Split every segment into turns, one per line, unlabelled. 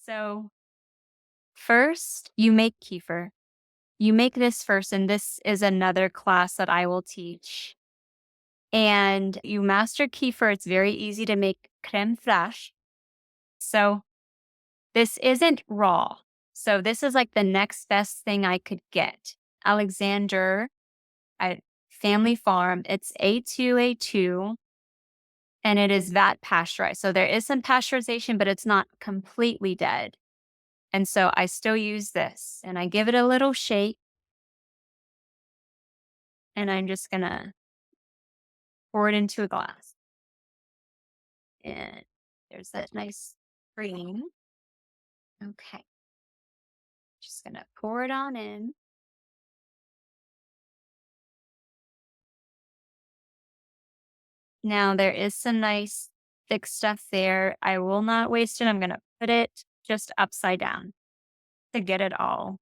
So, first, you make kefir. You make this first, and this is another class that I will teach. And you master kefir. It's very easy to make crème fraîche. So, this isn't raw. So, this is like the next best thing I could get. Alexander at Family Farm, it's A2A2, and it is vat pasteurized. So, there is some pasteurization, but it's not completely dead. And so I still use this and I give it a little shake and I'm just gonna pour it into a glass. And there's that nice cream. Okay. Just gonna pour it on in. Now there is some nice thick stuff there. I will not waste it. I'm gonna put it just upside down to get it all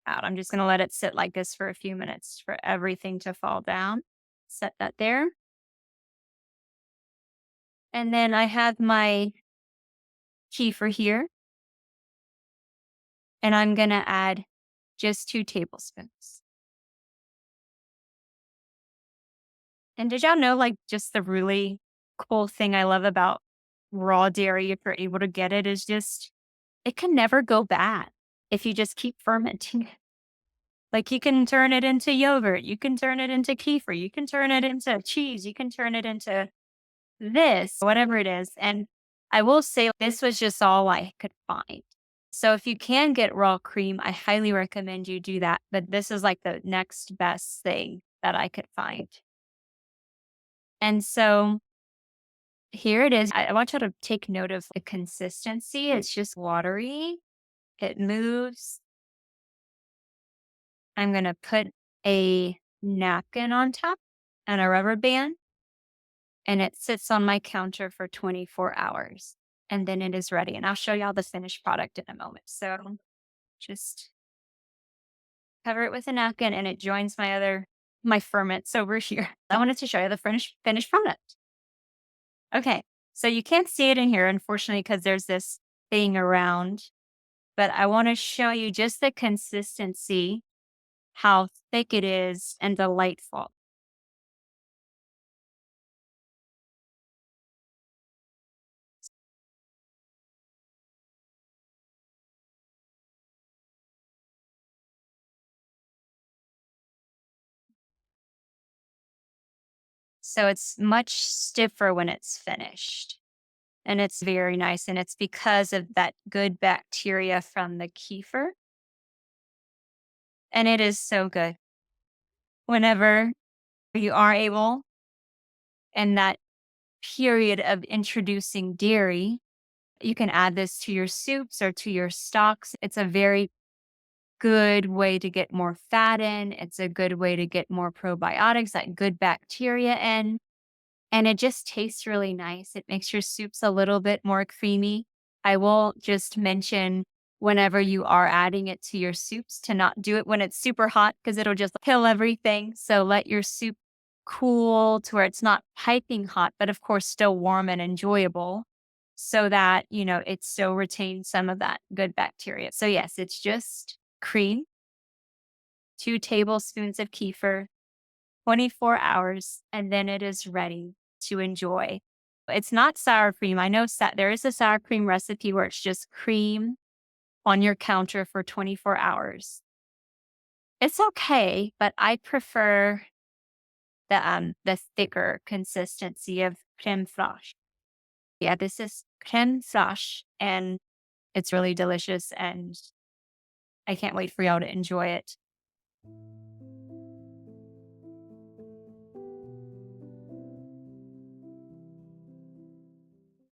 out. I'm just gonna let it sit like this for a few minutes for everything to fall down. Set that there. And then I have my kefir here. And I'm gonna add just 2 tablespoons. And did y'all know, like, just the really cool thing I love about raw dairy, if you're able to get it, is just it can never go bad if you just keep fermenting it. Like, you can turn it into yogurt, you can turn it into kefir, you can turn it into cheese, you can turn it into this, whatever it is. And I will say this was just all I could find. So if you can get raw cream, I highly recommend you do that. But this is like the next best thing that I could find. And so here it is. I want you to take note of the consistency. It's just watery. It moves. I'm going to put a napkin on top and a rubber band, and it sits on my counter for 24 hours. And then it is ready. And I'll show y'all the finished product in a moment. So just cover it with a napkin and it joins my ferments over here. I wanted to show you the finished product. Okay. So you can't see it in here, unfortunately, because there's this thing around, but I want to show you just the consistency, how thick it is and delightful. So it's much stiffer when it's finished. And it's very nice. And it's because of that good bacteria from the kefir. And it is so good. Whenever you are able, and that period of introducing dairy, you can add this to your soups or to your stocks. It's a very good way to get more fat in. It's a good way to get more probiotics, that good bacteria in. And it just tastes really nice. It makes your soups a little bit more creamy. I will just mention whenever you are adding it to your soups to not do it when it's super hot because it'll just kill everything. So let your soup cool to where it's not piping hot, but of course still warm and enjoyable so that, it still retains some of that good bacteria. So yes, it's just cream, 2 tablespoons of kefir, 24 hours, and then it is ready to enjoy. It's not sour cream. I know there is a sour cream recipe where it's just cream on your counter for 24 hours. It's okay, but I prefer the thicker consistency of crème fraîche. Yeah, this is crème fraîche, and it's really delicious, and I can't wait for y'all to enjoy it.